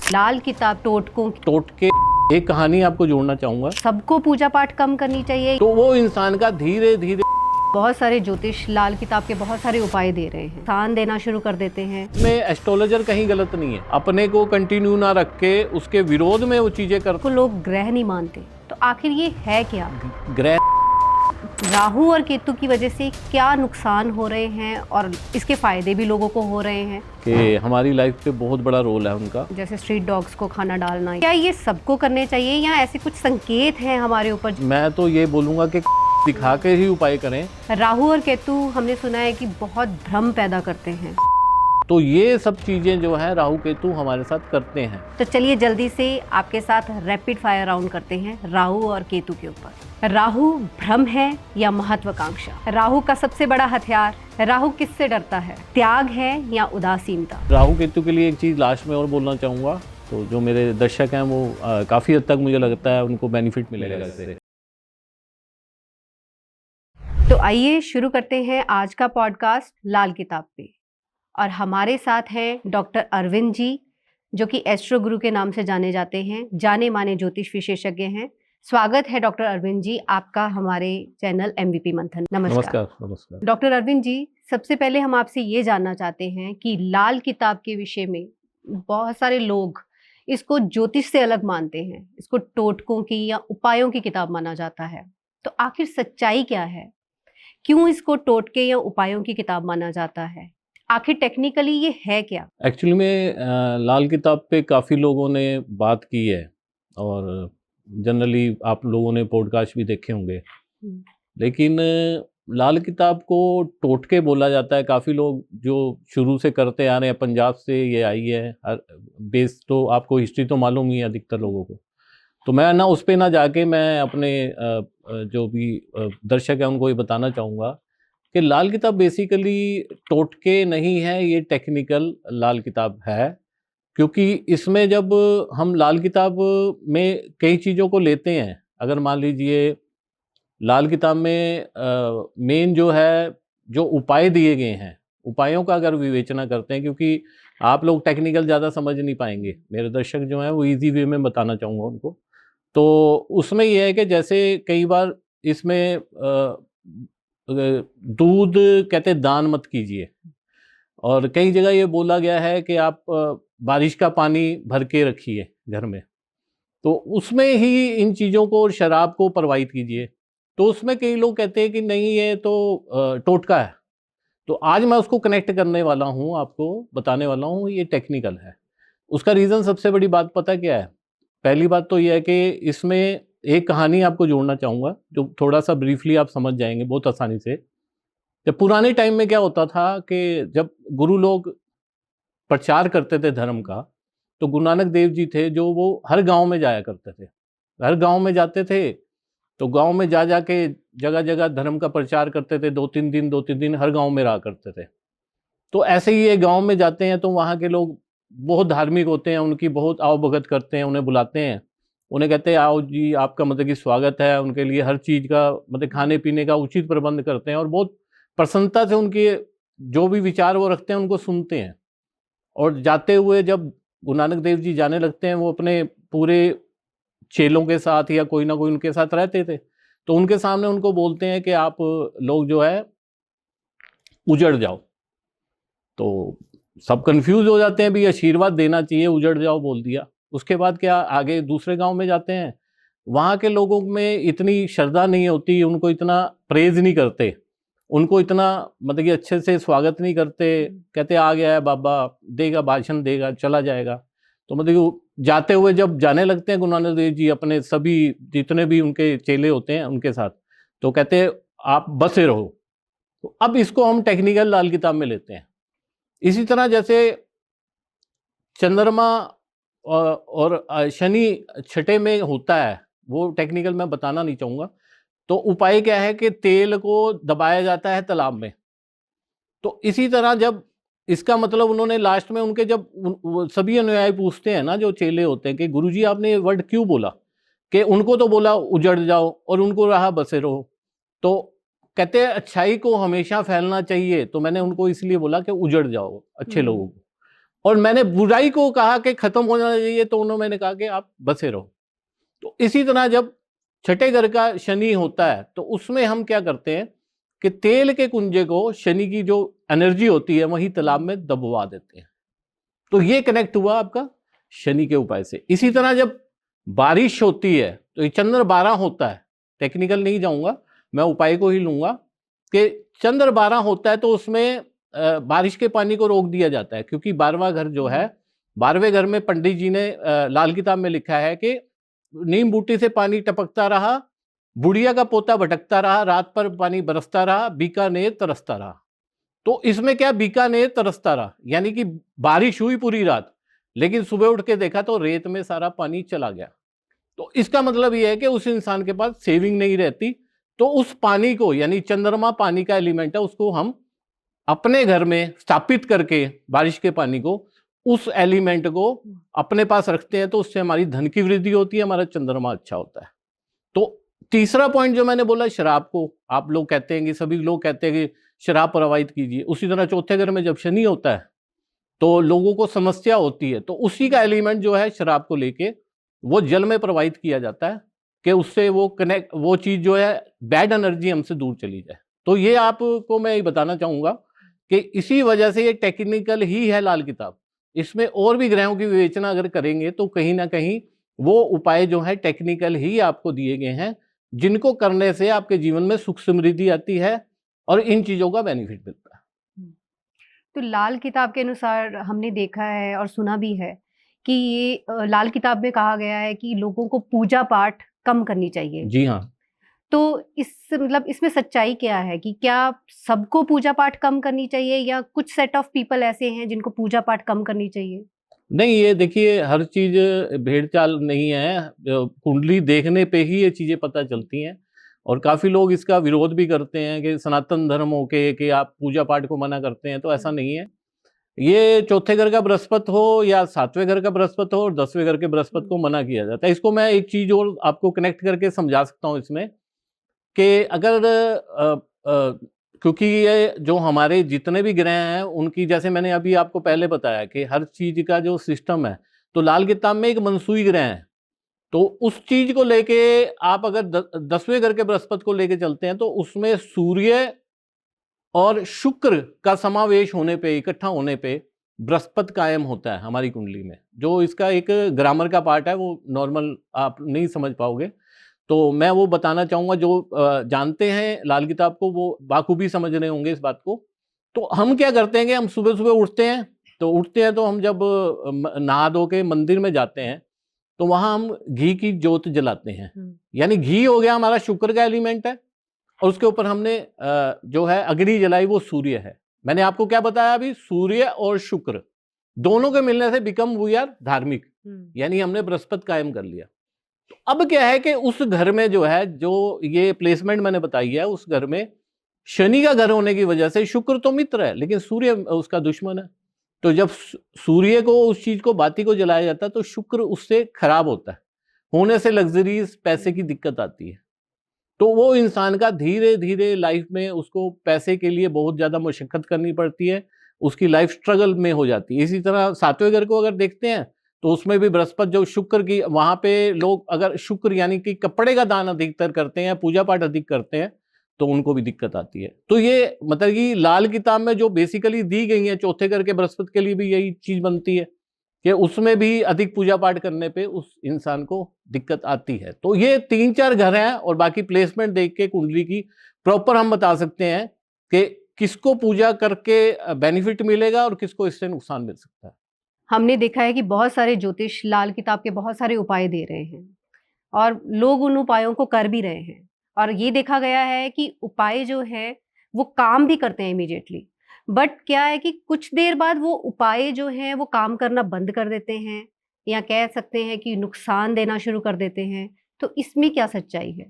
लाल किताब टोटकों की, टोटके एक कहानी आपको जोड़ना चाहूंगा। सबको पूजा पाठ कम करनी चाहिए। तो वो इंसान का धीरे धीरे बहुत सारे ज्योतिष लाल किताब के बहुत सारे उपाय दे रहे हैं, स्थान देना शुरू कर देते हैं। में एस्ट्रोलॉजर कहीं गलत नहीं है, अपने को कंटिन्यू ना रख के उसके विरोध में वो चीजें कर। को लोग ग्रह नहीं मानते, तो आखिर ये है क्या? ग्रह राहु और केतु की वजह से क्या नुकसान हो रहे हैं और इसके फायदे भी लोगों को हो रहे हैं कि हमारी लाइफ पे बहुत बड़ा रोल है उनका। जैसे स्ट्रीट डॉग्स को खाना डालना, क्या ये सबको करने चाहिए या ऐसे कुछ संकेत हैं हमारे ऊपर? मैं तो ये बोलूंगा कि दिखा के ही उपाय करें। राहु और केतु हमने सुना है कि बहुत भ्रम पैदा करते हैं, तो ये सब चीजें जो है राहु केतु हमारे साथ करते हैं। तो चलिए जल्दी से आपके साथ रैपिड फायर राउंड करते हैं राहु और केतु के ऊपर। राहु भ्रम है या महत्वाकांक्षा? राहु का सबसे बड़ा हथियार, राहु किससे डरता है? त्याग है या उदासीनता? राहु केतु के लिए एक चीज लास्ट में और बोलना चाहूंगा, तो जो मेरे दर्शक हैं वो काफी हद तक मुझे लगता है उनको बेनिफिट मिलेगा इससे। तो आइए शुरू करते हैं आज का पॉडकास्ट लाल किताब पे। और हमारे साथ हैं डॉक्टर अरविंद जी, जो कि एस्ट्रो गुरु के नाम से जाने जाते हैं, जाने माने ज्योतिष विशेषज्ञ हैं। स्वागत है डॉक्टर अरविंद जी आपका हमारे चैनल MVP मंथन। नमस्कार। नमस्कार। डॉक्टर अरविंद जी, सबसे पहले हम आपसे ये जानना चाहते हैं कि लाल किताब के विषय में बहुत सारे लोग इसको ज्योतिष से अलग मानते हैं, इसको टोटकों की या उपायों की किताब माना जाता है, तो आखिर सच्चाई क्या है? क्यों इसको टोटके या उपायों की किताब माना जाता है? आखिर टेक्निकली ये है क्या? एक्चुअली में लाल किताब पे काफ़ी लोगों ने बात की है और जनरली आप लोगों ने पॉडकास्ट भी देखे होंगे, लेकिन लाल किताब को टोटके बोला जाता है। काफ़ी लोग जो शुरू से करते आ रहे हैं, पंजाब से ये आई है, बेस तो आपको हिस्ट्री तो मालूम ही है अधिकतर लोगों को, तो मैं ना उस पर ना जाके मैं अपने जो भी दर्शक हैं उनको ये बताना चाहूँगा कि लाल किताब बेसिकली टोटके नहीं है, ये टेक्निकल लाल किताब है। क्योंकि इसमें जब हम लाल किताब में कई चीज़ों को लेते हैं, अगर मान लीजिए लाल किताब में मेन जो है जो उपाय दिए गए हैं, उपायों का अगर विवेचना करते हैं, क्योंकि आप लोग टेक्निकल ज़्यादा समझ नहीं पाएंगे, मेरे दर्शक जो हैं वो इजी वे में बताना चाहूँगा उनको। तो उसमें यह है कि जैसे कई बार इसमें दूध कहते दान मत कीजिए, और कई जगह ये बोला गया है कि आप बारिश का पानी भर के रखिए घर में, तो उसमें ही इन चीज़ों को और शराब को प्रवाहित कीजिए। तो उसमें कई लोग कहते हैं कि नहीं ये तो टोटका है। तो आज मैं उसको कनेक्ट करने वाला हूँ, आपको बताने वाला हूँ ये टेक्निकल है। उसका रीज़न सबसे बड़ी बात पता क्या है? पहली बात तो ये है कि इसमें एक कहानी आपको जोड़ना चाहूँगा जो थोड़ा सा ब्रीफली आप समझ जाएंगे बहुत आसानी से। जब पुराने टाइम में क्या होता था कि जब गुरु लोग प्रचार करते थे धर्म का, तो गुरु नानक देव जी थे जो वो हर गांव में जाया करते थे। हर गांव में जाते थे, तो गांव में जा जा के जगह जगह धर्म का प्रचार करते थे। 2-3 दिन हर गांव में रहा करते थे। तो ऐसे ही ये गांव में जाते हैं तो वहाँ के लोग बहुत धार्मिक होते हैं, उनकी बहुत आवभगत करते हैं, उन्हें बुलाते हैं, उन्हें कहते हैं आओ जी आपका मतलब कि स्वागत है। उनके लिए हर चीज़ का मतलब खाने पीने का उचित प्रबंध करते हैं और बहुत प्रसन्नता से उनके जो भी विचार वो रखते हैं उनको सुनते हैं। और जाते हुए जब गुरु नानक देव जी जाने लगते हैं, वो अपने पूरे चेलों के साथ या कोई ना कोई उनके साथ रहते थे, तो उनके सामने उनको बोलते हैं कि आप लोग जो है उजड़ जाओ। तो सब कंफ्यूज हो जाते हैं, भी आशीर्वाद देना चाहिए, उजड़ जाओ बोल दिया। उसके बाद क्या आगे दूसरे गांव में जाते हैं, वहाँ के लोगों में इतनी श्रद्धा नहीं होती, उनको इतना प्रेज नहीं करते, उनको इतना मतलब कि अच्छे से स्वागत नहीं करते। कहते आ गया है बाबा, देगा भाषण देगा चला जाएगा। तो मतलब कि जाते हुए जब जाने लगते हैं गुरु नानक देव जी अपने सभी जितने भी उनके चेले होते हैं उनके साथ, तो कहते हैं आप बसे रहो। तो अब इसको हम टेक्निकल लाल किताब में लेते हैं। इसी तरह जैसे चंद्रमा और शनि छठे में होता है, वो टेक्निकल मैं बताना नहीं चाहूँगा। तो उपाय क्या है कि तेल को दबाया जाता है तालाब में। तो इसी तरह जब इसका मतलब उन्होंने लास्ट में उनके जब सभी अनुयायी पूछते हैं ना, जो चेले होते हैं कि गुरुजी आपने ये वर्ड क्यों बोला, कि उनको तो बोला उजड़ जाओ और उनको रहा बसे रहो। तो कहते हैं अच्छाई को हमेशा फैलना चाहिए, तो मैंने उनको इसलिए बोला कि उजड़ जाओ अच्छे लोगों को। और मैंने बुराई को कहा कि खत्म हो जाना चाहिए, तो उन्होंने मैंने कहा कि आप बसे रहो। तो इसी तरह जब छठे घर का शनि होता है तो उसमें हम क्या करते हैं कि तेल के कुंजे को, शनि की जो एनर्जी होती है, वही तालाब में दबवा देते हैं। तो ये कनेक्ट हुआ आपका शनि के उपाय से। इसी तरह जब बारिश होती है तो ये चंद्र 12 होता है, टेक्निकल नहीं जाऊंगा, मैं उपाय को ही लूंगा कि चंद्र 12 होता है तो उसमें बारिश के पानी को रोक दिया जाता है, क्योंकि 12वां घर जो है, 12वें घर में पंडित जी ने लाल किताब में लिखा है कि नीम बूटी से पानी टपकता रहा, बुढ़िया का पोता भटकता रहा, रात पर पानी बरसता रहा, बीकानेर तरसता रहा। तो इसमें क्या, बीकानेर तरसता रहा यानी कि बारिश हुई पूरी रात, लेकिन सुबह उठ के देखा तो रेत में सारा पानी चला गया। तो इसका मतलब यह है कि उस इंसान के पास सेविंग नहीं रहती। तो उस पानी को, यानी चंद्रमा पानी का एलिमेंट है, उसको हम अपने घर में स्थापित करके बारिश के पानी को, उस एलिमेंट को अपने पास रखते हैं, तो उससे हमारी धन की वृद्धि होती है, हमारा चंद्रमा अच्छा होता है। तो तीसरा पॉइंट जो मैंने बोला, शराब को आप लोग कहते हैं कि, सभी लोग कहते हैं कि शराब प्रवाहित कीजिए। उसी तरह चौथे घर में जब शनि होता है तो लोगों को समस्या होती है, तो उसी का एलिमेंट जो है शराब को लेके वो जल में प्रवाहित किया जाता है कि उससे वो कनेक्ट, वो चीज जो है बैड एनर्जी हमसे दूर चली जाए। तो ये आपको मैं ये बताना चाहूंगा कि इसी वजह से ये टेक्निकल ही है लाल किताब। इसमें और भी ग्रहों की विवेचना अगर करेंगे तो कहीं ना कहीं वो उपाय जो है टेक्निकल ही आपको दिए गए हैं, जिनको करने से आपके जीवन में सुख समृद्धि आती है और इन चीजों का बेनिफिट मिलता है। तो लाल किताब के अनुसार हमने देखा है और सुना भी है कि ये लाल किताब में कहा गया है कि लोगों को पूजा पाठ कम करनी चाहिए। जी हाँ। तो इस मतलब इसमें सच्चाई क्या है कि क्या सबको पूजा पाठ कम करनी चाहिए या कुछ सेट ऑफ पीपल ऐसे हैं जिनको पूजा पाठ कम करनी चाहिए? नहीं, ये देखिए, हर चीज भेड़ चाल नहीं है, कुंडली देखने पे ही ये चीजें पता चलती हैं। और काफी लोग इसका विरोध भी करते हैं कि सनातन धर्म हो के कि आप पूजा पाठ को मना करते हैं, तो ऐसा नहीं है। ये चौथे घर का बृहस्पति हो या 7वें घर का बृहस्पति हो और 10वें घर के बृहस्पति को मना किया जाता है। इसको मैं एक चीज और आपको कनेक्ट करके समझा सकता हूँ इसमें, कि अगर क्योंकि ये जो हमारे जितने भी ग्रह हैं उनकी, जैसे मैंने अभी आपको पहले बताया कि हर चीज का जो सिस्टम है, तो लाल किताब में एक मनसूई ग्रह है, तो उस चीज को लेके आप अगर 10वें घर के बृहस्पति को लेके चलते हैं तो उसमें सूर्य और शुक्र का समावेश होने पे, इकट्ठा होने पे बृहस्पति कायम होता है हमारी कुंडली में। जो इसका एक ग्रामर का पार्ट है, वो नॉर्मल आप नहीं समझ पाओगे, तो मैं वो बताना चाहूंगा। जो जानते हैं लाल किताब को वो बाखूबी समझ रहे होंगे इस बात को। तो हम क्या करते हैं कि हम सुबह सुबह उठते हैं, तो हम जब नहा धो के मंदिर में जाते हैं तो वहां हम घी की जोत जलाते हैं। यानी घी हो गया हमारा शुक्र का एलिमेंट है, और उसके ऊपर हमने जो है अग्नि जलाई, वो सूर्य है। मैंने आपको क्या बताया अभी, सूर्य और शुक्र दोनों के मिलने से बिकम वी आर धार्मिक, यानी हमने बृहस्पति कायम कर लिया। तो अब क्या है कि उस घर में जो है, जो ये प्लेसमेंट मैंने बताई है, उस घर में शनि का घर होने की वजह से शुक्र तो मित्र है लेकिन सूर्य उसका दुश्मन है। तो जब सूर्य को, उस चीज को, बाती को जलाया जाता है तो शुक्र उससे खराब होता है, होने से लग्जरीज पैसे की दिक्कत आती है। तो वो इंसान का धीरे धीरे लाइफ में उसको पैसे के लिए बहुत ज्यादा मशक्कत करनी पड़ती है, उसकी लाइफ स्ट्रगल में हो जाती है। इसी तरह 7वें घर को अगर देखते हैं तो उसमें भी बृहस्पति, जो शुक्र की, वहां पे लोग अगर शुक्र यानी कि कपड़े का दान अधिकतर करते हैं, पूजा पाठ अधिक करते हैं, तो उनको भी दिक्कत आती है। तो ये मतलब कि लाल किताब में जो बेसिकली दी गई है, चौथे घर के बृहस्पति के लिए भी यही चीज बनती है कि उसमें भी अधिक पूजा पाठ करने पे उस इंसान को दिक्कत आती है। तो ये 3-4 घर हैं और बाकी प्लेसमेंट देख के कुंडली की प्रॉपर हम बता सकते हैं कि किसको पूजा करके बेनिफिट मिलेगा और किसको इससे नुकसान मिल सकता है। हमने देखा है कि बहुत सारे ज्योतिष लाल किताब के बहुत सारे उपाय दे रहे हैं और लोग उन उपायों को कर भी रहे हैं, और ये देखा गया है कि उपाय जो है वो काम भी करते हैं इमीडिएटली, बट क्या है कि कुछ देर बाद वो उपाय जो हैं वो काम करना बंद कर देते हैं, या कह सकते हैं कि नुकसान देना शुरू कर देते हैं। तो इसमें क्या सच्चाई है?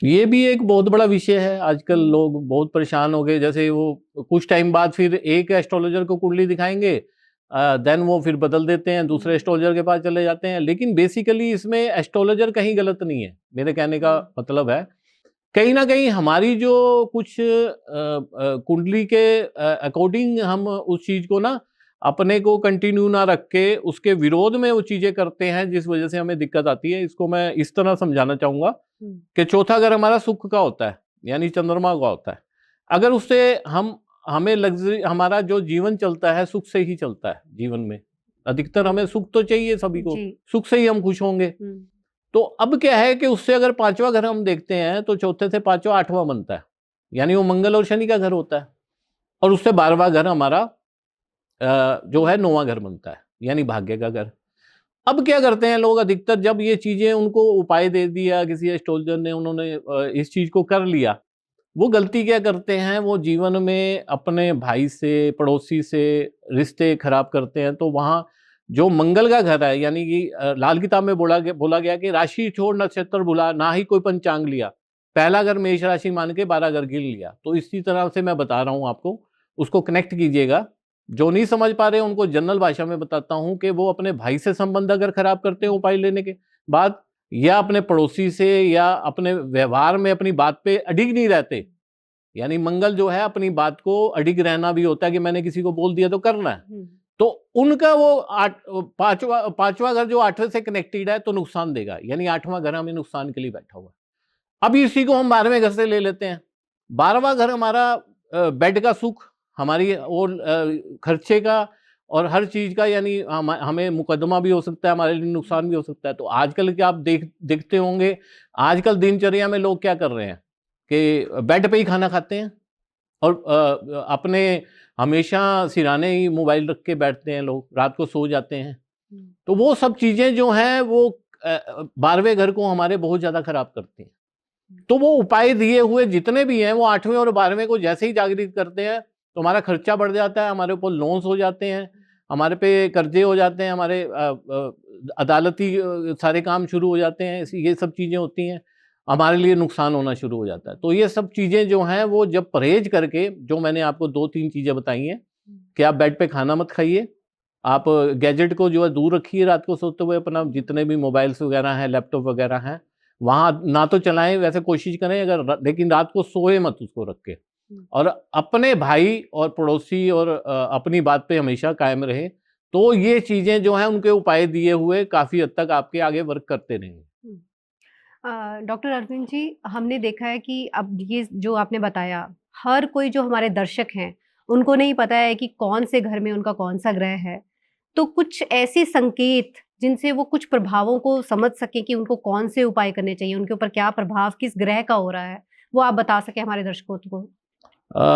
ये भी एक बहुत बड़ा विषय है। आजकल लोग बहुत परेशान हो गए, जैसे वो कुछ टाइम बाद फिर एक एस्ट्रोलॉजर को कुंडली दिखाएंगे, देन वो फिर बदल देते हैं, दूसरे एस्ट्रोलॉजर के पास चले जाते हैं। लेकिन बेसिकली इसमें एस्ट्रोलॉजर कहीं गलत नहीं है, मेरे कहने का मतलब है कहीं ना कहीं हमारी जो कुछ कुंडली के अकॉर्डिंग हम उस चीज को ना अपने को कंटिन्यू ना रख के उसके विरोध में वो चीजें करते हैं जिस वजह से हमें दिक्कत आती है। इसको मैं इस तरह समझाना चाहूंगा कि चौथा घर हमारा सुख का होता है, यानी चंद्रमा का होता है। अगर उससे हमें लग्जरी, हमारा जो जीवन चलता है सुख से ही चलता है। जीवन में अधिकतर हमें सुख तो चाहिए, सभी को सुख से ही हम खुश होंगे। तो अब क्या है कि उससे अगर पांचवा घर हम देखते हैं तो चौथे से पांचवा आठवां बनता है, यानी वो मंगल और शनि का घर होता है। और उससे 12वां घर हमारा जो है 9वां घर बनता है, यानी भाग्य का घर। अब क्या करते हैं लोग अधिकतर, जब ये चीजें उनको उपाय दे दिया किसी एस्ट्रोलॉजर ने, उन्होंने इस चीज को कर लिया, वो गलती क्या करते हैं, वो जीवन में अपने भाई से, पड़ोसी से रिश्ते खराब करते हैं। तो वहां जो मंगल का घर है, यानी कि लाल किताब में बोला गया कि राशि छोड़ नक्षत्र भुला, ना ही कोई पंचांग लिया, पहला घर मेष राशि मान के 12 घर गिन लिया। तो इसी तरह से मैं बता रहा हूं आपको, उसको कनेक्ट कीजिएगा। जो नहीं समझ पा रहे उनको जनरल भाषा में बताता हूं कि वो अपने भाई से संबंध अगर खराब करते हैं उपाय लेने के बाद, या अपने पड़ोसी से, या अपने व्यवहार में अपनी बात पे अडिग नहीं रहते, यानी मंगल जो है अपनी बात को अडिग रहना भी होता है कि मैंने किसी को बोल दिया तो करना है। तो उनका वो पांचवा घर जो 8वें से कनेक्टेड है तो नुकसान देगा, यानी 8वां घर हमें नुकसान के लिए बैठा हुआ। अब इसी को हम 12वें घर से ले लेते हैं। 12वां घर हमारा बेड का सुख, हमारी और खर्चे का और हर चीज का, यानी हमें मुकदमा भी हो सकता है, हमारे लिए नुकसान भी हो सकता है। तो आजकल के आप देखते होंगे, आजकल दिनचर्या में लोग क्या कर रहे हैं कि बेड पे ही खाना खाते हैं और अपने हमेशा सिराने ही मोबाइल रख के बैठते हैं, लोग रात को सो जाते हैं। तो वो सब चीजें जो हैं वो 12वें घर को हमारे बहुत ज्यादा खराब करती हैं। तो वो उपाय दिए हुए जितने भी हैं वो 8वें और 12वें को जैसे ही जागृत करते हैं तो हमारा खर्चा बढ़ जाता है, हमारे ऊपर लोन्स हो जाते हैं, हमारे पे कर्जे हो जाते हैं, हमारे अदालती सारे काम शुरू हो जाते हैं, ये सब चीजें होती हैं, हमारे लिए नुकसान होना शुरू हो जाता है। तो ये सब चीजें जो हैं वो जब परहेज करके, जो मैंने आपको 2-3 चीजें बताई हैं कि आप बेड पे खाना मत खाइए, आप गैजेट को जो है दूर रखिए, रात को सोते हुए अपना जितने भी मोबाइल्स वगैरह हैं, लैपटॉप वगैरह हैं, वहां ना तो चलाएं, वैसे कोशिश करें अगर, लेकिन रात को सोए मत उसको रख के। और अपने भाई और पड़ोसी और अपनी बात पे हमेशा कायम रहे। तो ये चीजें जो हैं उनके उपाय दिए हुए काफी हद तक आपके आगे वर्क करते रहेंगे। डॉक्टर अरविंद जी, हमने देखा है कि अब ये जो आपने बताया, हर कोई जो हमारे दर्शक हैं उनको नहीं पता है कि कौन से घर में उनका कौन सा ग्रह है। तो कुछ ऐसे संकेत जिनसे वो कुछ प्रभावों को समझ सके कि उनको कौन से उपाय करने चाहिए, उनके ऊपर क्या प्रभाव किस ग्रह का हो रहा है, वो आप बता सके हमारे दर्शकों को।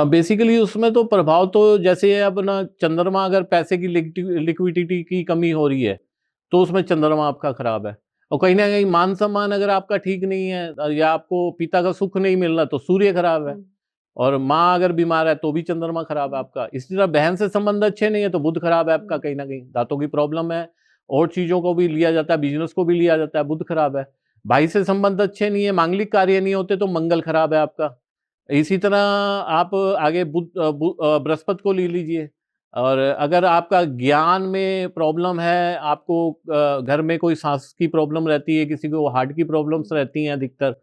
बेसिकली उसमें तो प्रभाव तो जैसे अपना चंद्रमा, अगर पैसे की लिक्विडिटी की कमी हो रही है तो उसमें चंद्रमा आपका खराब है। और कहीं ना कहीं मान सम्मान अगर आपका ठीक नहीं है, या आपको पिता का सुख नहीं मिल रहा तो सूर्य खराब है। और माँ अगर बीमार है तो भी चंद्रमा खराब है आपका। इसी तरह बहन से संबंध अच्छे नहीं है तो बुध खराब है आपका, कहीं ना कहीं दांतों की प्रॉब्लम है, और चीजों को भी लिया जाता है, बिजनेस को भी लिया जाता है, बुध खराब है। भाई से संबंध अच्छे नहीं है, मांगलिक कार्य नहीं होते तो मंगल खराब है आपका। इसी तरह आप आगे बृहस्पति को ले लीजिए। और अगर आपका ज्ञान में प्रॉब्लम है, आपको घर में कोई सांस की प्रॉब्लम रहती है, किसी को हार्ट की प्रॉब्लम्स रहती हैं अधिकतर,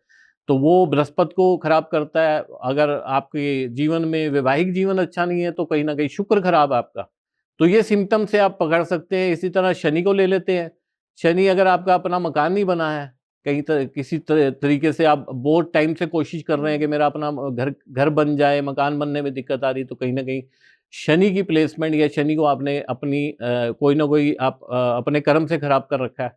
तो वो बृहस्पति को खराब करता है। अगर आपके जीवन में वैवाहिक जीवन अच्छा नहीं है तो कहीं ना कहीं शुक्र खराब है आपका। तो ये सिम्टम से आप पकड़ सकते हैं। इसी तरह शनि को ले लेते हैं। शनि अगर आपका अपना मकान नहीं बना है, किसी तरीके से आप बहुत टाइम से कोशिश कर रहे हैं कि मेरा अपना घर बन जाए, मकान बनने में दिक्कत आ रही, तो कहीं ना कहीं शनि की प्लेसमेंट या शनि को आपने अपनी कोई ना कोई आप अपने कर्म से खराब कर रखा है।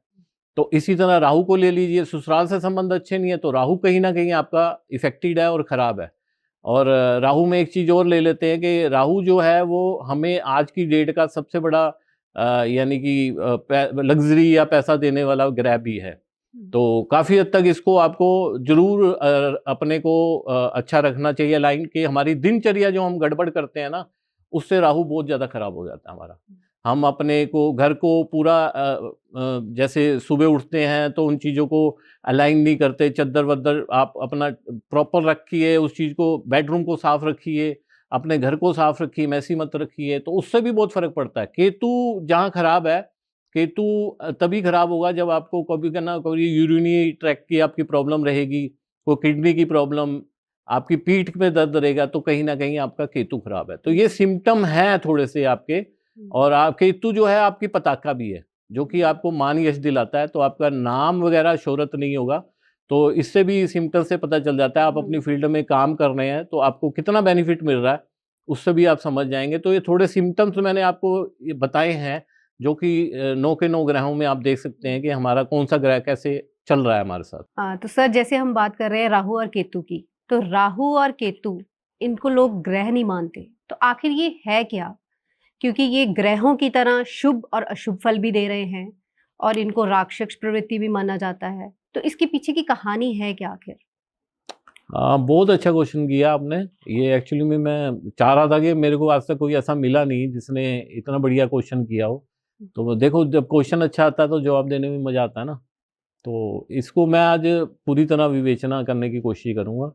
तो इसी तरह राहु को ले लीजिए। ससुराल से संबंध अच्छे नहीं है तो राहु कहीं ना कहीं आपका इफेक्टेड है और ख़राब है। और राहु में एक चीज़ और ले लेते हैं कि राहु जो है वो हमें आज की डेट का सबसे बड़ा यानी कि लग्जरी या पैसा देने वाला ग्रह भी है। तो काफ़ी हद तक इसको आपको जरूर अपने को अच्छा रखना चाहिए लाइन के। हमारी दिनचर्या जो हम गड़बड़ करते हैं ना, उससे राहु बहुत ज़्यादा खराब हो जाता है हमारा। हम अपने को घर को पूरा जैसे सुबह उठते हैं तो उन चीज़ों को अलाइन नहीं करते, चद्दर वद्दर आप अपना प्रॉपर रखिए, उस चीज़ को, बेडरूम को साफ रखिए, अपने घर को साफ रखिए, मैसी मत रखिए, तो उससे भी बहुत फर्क पड़ता है। केतु जहाँ खराब है, केतु तभी खराब होगा जब आपको कभी कभी यूरिनरी ट्रैक की आपकी प्रॉब्लम रहेगी, कोई किडनी की प्रॉब्लम, आपकी पीठ में दर्द रहेगा, तो कहीं ना कहीं आपका केतु खराब है। तो ये सिम्टम है थोड़े से आपके और आप केतु जो है आपकी पताका भी है, जो कि आपको मान यश दिलाता है। तो आपका नाम वगैरह शोहरत नहीं होगा, तो इससे भी सिम्टम से पता चल जाता है आप अपनी फील्ड में काम कर रहे हैं तो आपको कितना बेनिफिट मिल रहा है, उससे भी आप समझ जाएंगे। तो ये थोड़े सिम्टम्स मैंने आपको ये बताए हैं, जो कि 9 के 9 ग्रहों में आप देख सकते हैं कि हमारा कौन सा ग्रह कैसे चल रहा है हमारे साथ। तो सर जैसे हम बात कर रहे हैं राहु और केतु की, तो राहु और केतु इनको लोग ग्रह नहीं मानते, तो आखिर ये है क्या? क्योंकि ये ग्रहों की तरह शुभ और अशुभ फल भी दे रहे हैं और इनको राक्षस प्रवृत्ति भी माना जाता है, तो इसके पीछे की कहानी है क्या आखिर? बहुत अच्छा क्वेश्चन किया आपने। ये एक्चुअली में मैं चाह रहा था कि मेरे को आज तक कोई ऐसा मिला नहीं जिसने इतना बढ़िया क्वेश्चन किया हो। तो देखो, जब क्वेश्चन अच्छा आता है तो जवाब देने में मजा आता है ना। तो इसको मैं आज पूरी तरह विवेचना करने की कोशिश करूँगा।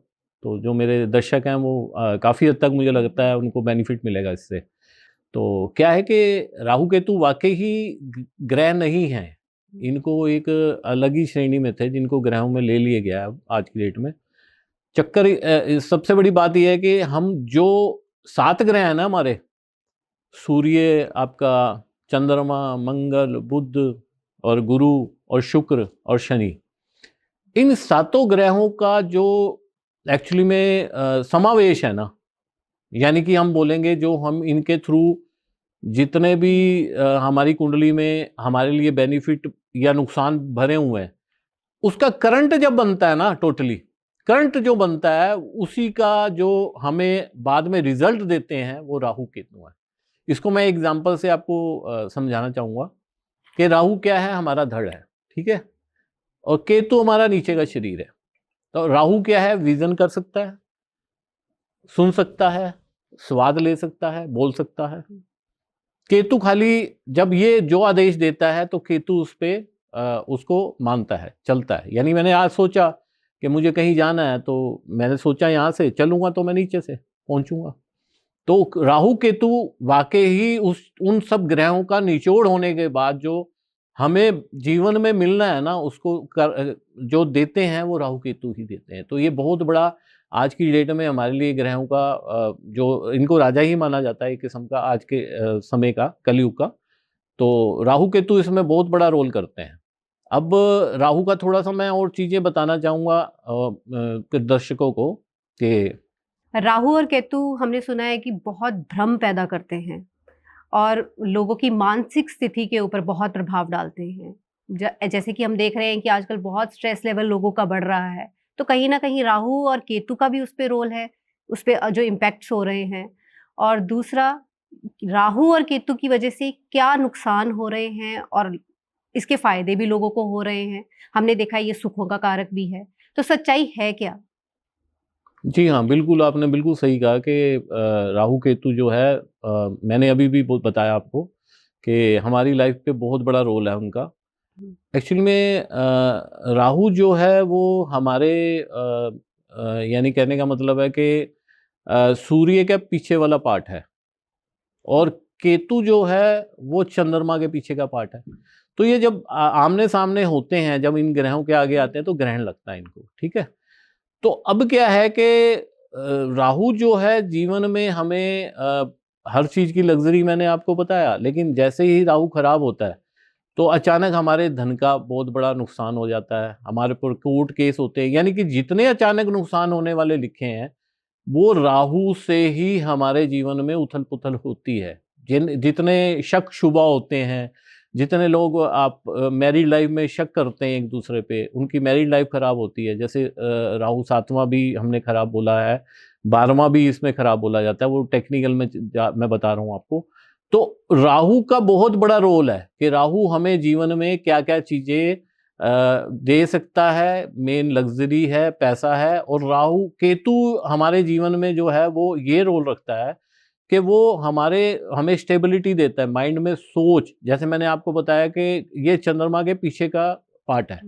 तो जो मेरे दर्शक हैं वो काफ़ी हद तक मुझे लगता है उनको बेनिफिट मिलेगा इससे। तो क्या है कि राहु केतु वाकई ही ग्रह नहीं हैं। इनको एक अलग ही श्रेणी में थे जिनको ग्रहों में ले लिया गया है आज की डेट में। चक्कर सबसे बड़ी बात यह है कि हम जो 7 ग्रह हैं ना हमारे, सूर्य आपका, चंद्रमा, मंगल, बुध और गुरु और शुक्र और शनि, इन 7 ग्रहों का जो एक्चुअली में समावेश है ना, यानी कि हम बोलेंगे जो हम इनके थ्रू जितने भी हमारी कुंडली में हमारे लिए बेनिफिट या नुकसान भरे हुए हैं, उसका करंट जब बनता है ना, टोटली करंट जो बनता है उसी का जो हमें बाद में रिजल्ट देते हैं वो राहु केतु है। इसको मैं एग्जांपल से आपको समझाना चाहूँगा कि राहु क्या है, हमारा धड़ है, ठीक है, और केतु हमारा नीचे का शरीर है। तो राहु क्या है, विजन कर सकता है, सुन सकता है, स्वाद ले सकता है, बोल सकता है। केतु खाली जब ये जो आदेश देता है तो केतु उस पे उसको मानता है, चलता है। यानी मैंने आज सोचा कि मुझे कहीं जाना है, तो मैंने सोचा यहाँ से चलूंगा तो मैं नीचे से पहुंचूंगा। तो राहु केतु वाकई ही उन सब ग्रहों का निचोड़ होने के बाद जो हमें जीवन में मिलना है ना, उसको जो देते हैं वो राहु केतु ही देते हैं। तो ये बहुत बड़ा आज की डेट में हमारे लिए ग्रहों का जो इनको राजा ही माना जाता है एक किस्म का, आज के समय का, कलयुग का। तो राहु केतु इसमें बहुत बड़ा रोल करते हैं। अब राहु का थोड़ा सा मैं और चीज़ें बताना चाहूँगा दर्शकों को कि राहु और केतु हमने सुना है कि बहुत भ्रम पैदा करते हैं और लोगों की मानसिक स्थिति के ऊपर बहुत प्रभाव डालते हैं। जैसे कि हम देख रहे हैं कि आजकल बहुत स्ट्रेस लेवल लोगों का बढ़ रहा है, तो कहीं ना कहीं राहु और केतु का भी उस पे रोल है, उस पे जो इम्पैक्ट्स हो रहे हैं। और दूसरा, राहु और केतु की वजह से क्या नुकसान हो रहे हैं और इसके फायदे भी लोगों को हो रहे हैं। हमने देखा ये सुखों का कारक भी है, तो सच्चाई है क्या? जी हाँ, बिल्कुल, आपने बिल्कुल सही कहा कि राहु केतु जो है, मैंने अभी भी बताया आपको कि हमारी लाइफ पे बहुत बड़ा रोल है उनका। एक्चुअली में राहु जो है वो हमारे यानी कहने का मतलब है कि सूर्य के पीछे वाला पार्ट है, और केतु जो है वो चंद्रमा के पीछे का पार्ट है। तो ये जब आमने सामने होते हैं, जब इन ग्रहों के आगे आते हैं तो ग्रहण लगता है इनको, ठीक है। तो अब क्या है कि राहु जो है जीवन में हमें हर चीज़ की लग्जरी मैंने आपको बताया, लेकिन जैसे ही राहु खराब होता है तो अचानक हमारे धन का बहुत बड़ा नुकसान हो जाता है, हमारे पर कोर्ट केस होते हैं। यानी कि जितने अचानक नुकसान होने वाले लिखे हैं वो राहु से ही हमारे जीवन में उथल पुथल होती है। जितने शक शुबा होते हैं, जितने लोग आप मैरिड लाइफ में शक करते हैं एक दूसरे पे, उनकी मैरिड लाइफ खराब होती है। जैसे राहु 7वां भी हमने खराब बोला है, 12वां भी इसमें खराब बोला जाता है, वो टेक्निकल में मैं बता रहा हूँ आपको। तो राहु का बहुत बड़ा रोल है कि राहु हमें जीवन में क्या क्या चीजें दे सकता है। मेन लग्जरी है, पैसा है। और राहु केतु हमारे जीवन में जो है वो ये रोल रखता है कि वो हमें स्टेबिलिटी देता है, माइंड में सोच। जैसे मैंने आपको बताया कि ये चंद्रमा के पीछे का पार्ट है,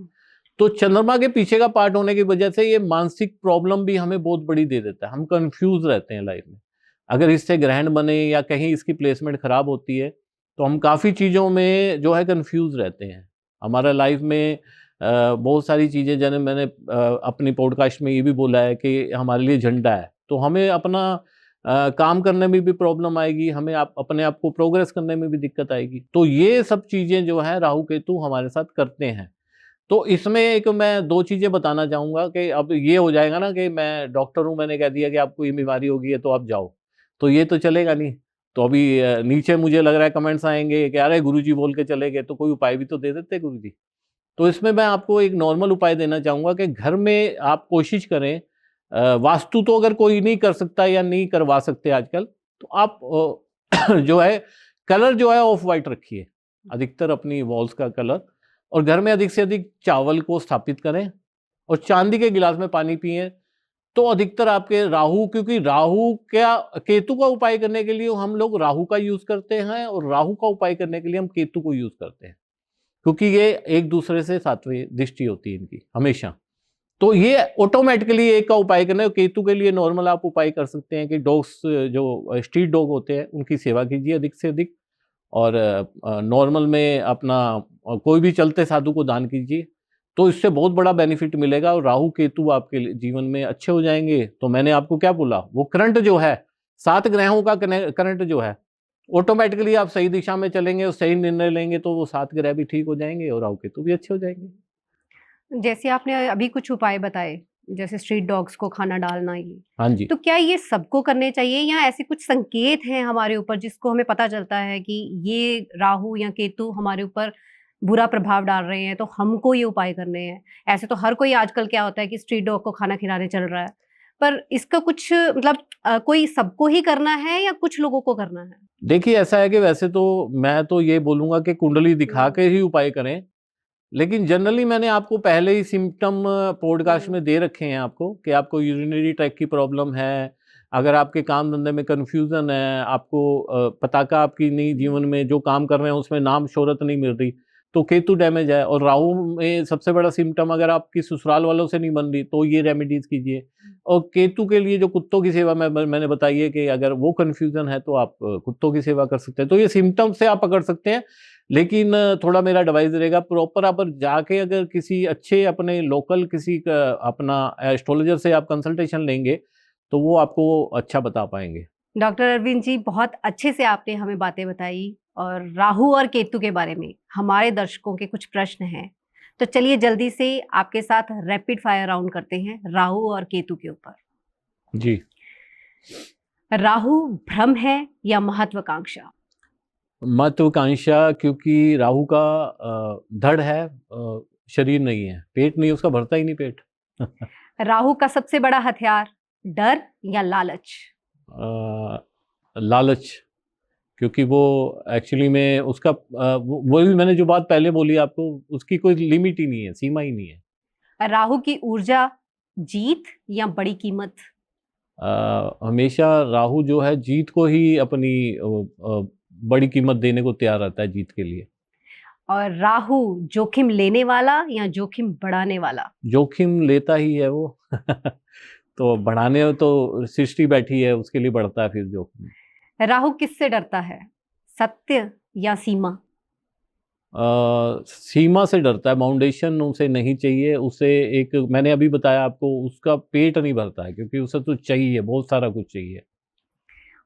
तो चंद्रमा के पीछे का पार्ट होने की वजह से ये मानसिक प्रॉब्लम भी हमें बहुत बड़ी दे देता है। हम कंफ्यूज रहते हैं लाइफ में। अगर इससे ग्रहण बने या कहीं इसकी प्लेसमेंट खराब होती है तो हम काफ़ी चीज़ों में जो है कंफ्यूज रहते हैं। हमारा लाइफ में बहुत सारी चीज़ें, जैसे मैंने अपनी पॉडकास्ट में ये भी बोला है कि हमारे लिए झंडा है, तो हमें अपना काम करने में भी प्रॉब्लम आएगी, हमें अपने आप को प्रोग्रेस करने में भी दिक्कत आएगी। तो ये सब चीज़ें जो है राहु केतु हमारे साथ करते हैं। तो इसमें एक मैं 2 चीज़ें बताना चाहूँगा कि अब ये हो जाएगा ना कि मैं डॉक्टर हूँ, मैंने कह दिया कि आपको ये बीमारी होगी है तो आप जाओ, तो ये तो चलेगा नहीं। तो अभी नीचे मुझे लग रहा है कमेंट्स आएँगे कि अरे गुरुजी बोल के चले गए, तो कोई उपाय भी तो दे देते गुरुजी। तो इसमें मैं आपको एक नॉर्मल उपाय देना चाहूँगा कि घर में आप कोशिश करें, वास्तु तो अगर कोई नहीं कर सकता या नहीं करवा सकते आजकल, तो आप जो है कलर जो है ऑफ वाइट रखिए अधिकतर अपनी वॉल्स का कलर, और घर में अधिक से अधिक चावल को स्थापित करें और चांदी के गिलास में पानी पिएं। तो अधिकतर आपके राहु, क्योंकि राहु क्या केतु का उपाय करने के लिए हम लोग राहु का यूज करते हैं और राहु का उपाय करने के लिए हम केतु को यूज करते हैं, क्योंकि ये एक दूसरे से सात्विक दृष्टि होती है इनकी हमेशा। तो ये ऑटोमेटिकली एक का उपाय करना है। केतु के लिए नॉर्मल आप उपाय कर सकते हैं कि डॉग्स जो स्ट्रीट डॉग होते हैं उनकी सेवा कीजिए अधिक से अधिक, और नॉर्मल में अपना कोई भी चलते साधु को दान कीजिए, तो इससे बहुत बड़ा बेनिफिट मिलेगा और राहु केतु आपके जीवन में अच्छे हो जाएंगे। तो मैंने आपको क्या बोला, वो करंट जो है 7 ग्रहों का करंट जो है ऑटोमेटिकली आप सही दिशा में चलेंगे और सही निर्णय लेंगे तो वो 7 ग्रह भी ठीक हो जाएंगे और राहु केतु भी अच्छे हो जाएंगे। जैसे आपने अभी कुछ उपाय बताए, जैसे स्ट्रीट डॉग्स को खाना डालना, ये हाँ जी। तो क्या ये सबको करने चाहिए या ऐसे कुछ संकेत हैं हमारे ऊपर जिसको हमें पता चलता है कि ये राहु या केतु हमारे ऊपर बुरा प्रभाव डाल रहे हैं तो हमको ये उपाय करने हैं? ऐसे तो हर कोई आजकल क्या होता है कि स्ट्रीट डॉग को खाना खिलाने चल रहा है, पर इसका कुछ मतलब कोई सबको ही करना है या कुछ लोगों को करना है? देखिए ऐसा है कि वैसे तो मैं तो ये बोलूंगा कि कुंडली दिखा के ही उपाय करें, लेकिन जनरली मैंने आपको पहले ही सिम्टम पॉडकास्ट में दे रखे हैं आपको कि आपको यूरिनरी ट्रैक की प्रॉब्लम है, अगर आपके काम धंधे में कन्फ्यूजन है, आपको पताका आपकी नहीं जीवन में जो काम कर रहे हैं उसमें नाम शोहरत नहीं मिल रही, तो केतु डैमेज है। और राहु में सबसे बड़ा सिम्टम अगर आपकी ससुराल वालों से नहीं बन रही तो ये रेमेडीज कीजिए। और केतु के लिए जो कुत्तों की सेवा मैंने बताई है कि अगर वो कन्फ्यूजन है तो आप कुत्तों की सेवा कर सकते हैं। तो ये सिम्टम से आप पकड़ सकते हैं, लेकिन थोड़ा मेरा एडवाइस रहेगा प्रॉपर आप जाके अगर किसी अच्छे अपने लोकल किसी का अपना एस्ट्रोलॉजर से आप कंसल्टेशन लेंगे तो वो आपको अच्छा बता पाएंगे। डॉक्टर अरविंद जी, बहुत अच्छे से आपने हमें बातें बताई और राहु और केतु के बारे में हमारे दर्शकों के कुछ प्रश्न हैं, तो चलिए जल्दी से आपके साथ रैपिड फायर राउंड करते हैं राहु और केतु के ऊपर। जी। राहु भ्रम है या महत्वाकांक्षा? महत्वाकांक्षा, क्योंकि राहु का धड़ है, शरीर नहीं है, पेट नहीं, उसका भरता ही नहीं पेट। राहु का सबसे बड़ा हथियार डर या लालच? लालच, क्योंकि वो एक्चुअली में उसका वो भी मैंने जो बात पहले बोली आपको, उसकी कोई लिमिट ही नहीं है, सीमा ही नहीं है। राहु की ऊर्जा जीत या बड़ी कीमत? हमेशा राहु जो है जीत को ही अपनी बड़ी कीमत देने को तैयार रहता है जीत के लिए। और राहु जोखिम लेने वाला या जोखिम बढ़ाने वाला? जोखिम लेता ही है वो। तो बढ़ाने तो सृष्टि बैठी है, उसके लिए बढ़ता है फिर जोखिम। राहु किससे डरता है, सत्य या सीमा? सीमा से डरता है, फाउंडेशन उसे नहीं चाहिए। उसे एक मैंने अभी बताया आपको, उसका पेट नहीं भरता है क्योंकि उसे तो चाहिए, बहुत सारा कुछ चाहिए।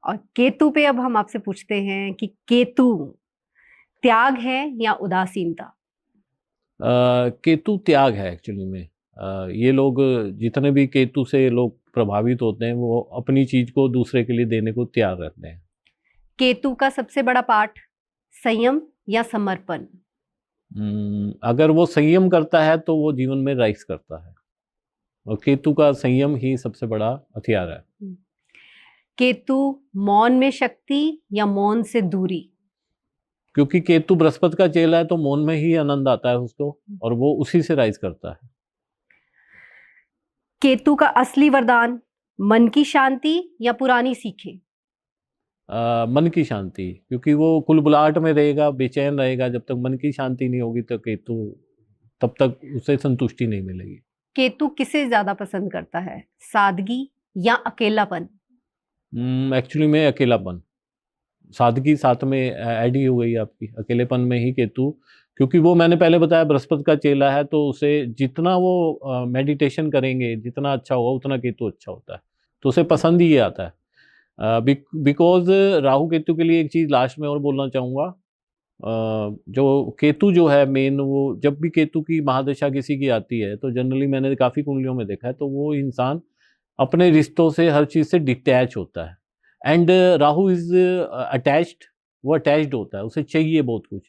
और केतु पे अब हम आपसे पूछते हैं कि केतु त्याग है या उदासीनता? केतु त्याग है एक्चुअली में। ये लोग जितने भी केतु से लोग प्रभावित होते हैं वो अपनी चीज को दूसरे के लिए देने को तैयार रहते हैं। केतु का सबसे बड़ा पाठ संयम या समर्पण? अगर वो संयम करता है तो वो जीवन में राइज करता है, और केतु का संयम ही सबसे बड़ा हथियार है। केतु मौन में शक्ति या मौन से दूरी? क्योंकि केतु बृहस्पति का चेला है तो मौन में ही आनंद आता है उसको, और वो उसी से राइज करता है। केतु का असली वरदान मन की शांति या पुरानी सीखें? मन की शांति, क्योंकि वो कुलबुलाहट में रहेगा, बेचैन रहेगा, जब तक मन की शांति नहीं होगी तो केतु तब तक उसे संतुष्टि नहीं मिलेगी। केतु किसे ज्यादा पसंद करता है, सादगी या अकेलापन? एक्चुअली में अकेलापन, सादगी साथ में ऐड ही हो गई आपकी, अकेलेपन में ही केतु, क्योंकि वो मैंने पहले बताया बृहस्पति का चेला है, तो उसे जितना वो मेडिटेशन करेंगे जितना अच्छा होगा उतना केतु अच्छा होता है, तो उसे पसंद ही ये आता है। बिकॉज राहु केतु के लिए एक चीज लास्ट में और बोलना चाहूंगा। जो केतु जो है मेन, वो जब भी केतु की महादशा किसी की आती है तो जनरली मैंने काफी कुंडलियों में देखा है, तो वो इंसान अपने रिश्तों से, हर चीज से डिटैच होता है। एंड राहु इज अटैच्ड, वो अटैच्ड होता है, उसे चाहिए बहुत कुछ।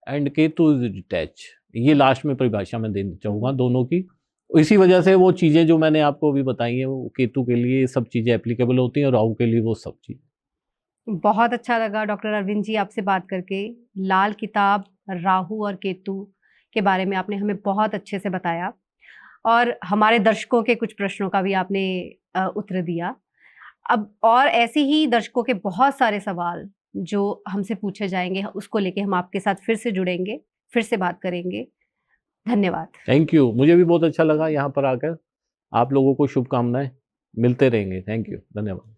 And Ketu is detach. ये लास्ट में परिभाषा मैं देना चाहूंगा दोनों की। इसी वजह से वो चीजें जो मैंने आपको अभी बताई हैं, वो केतु के लिए सब चीजें एप्लीकेबल होती हैं और राहु के लिए वो सब चीजें। बहुत अच्छा लगा डॉक्टर अरविंद जी आपसे बात करके। लाल किताब, राहु और केतु के बारे में आपने हमें बहुत अच्छे से बताया और हमारे दर्शकों के कुछ प्रश्नों का भी आपने उत्तर दिया। अब और ऐसे ही दर्शकों के बहुत सारे सवाल जो हमसे पूछे जाएंगे, उसको लेके हम आपके साथ फिर से जुड़ेंगे, फिर से बात करेंगे। धन्यवाद। थैंक यू, मुझे भी बहुत अच्छा लगा यहाँ पर आकर। आप लोगों को शुभकामनाएं, मिलते रहेंगे। थैंक यू, धन्यवाद।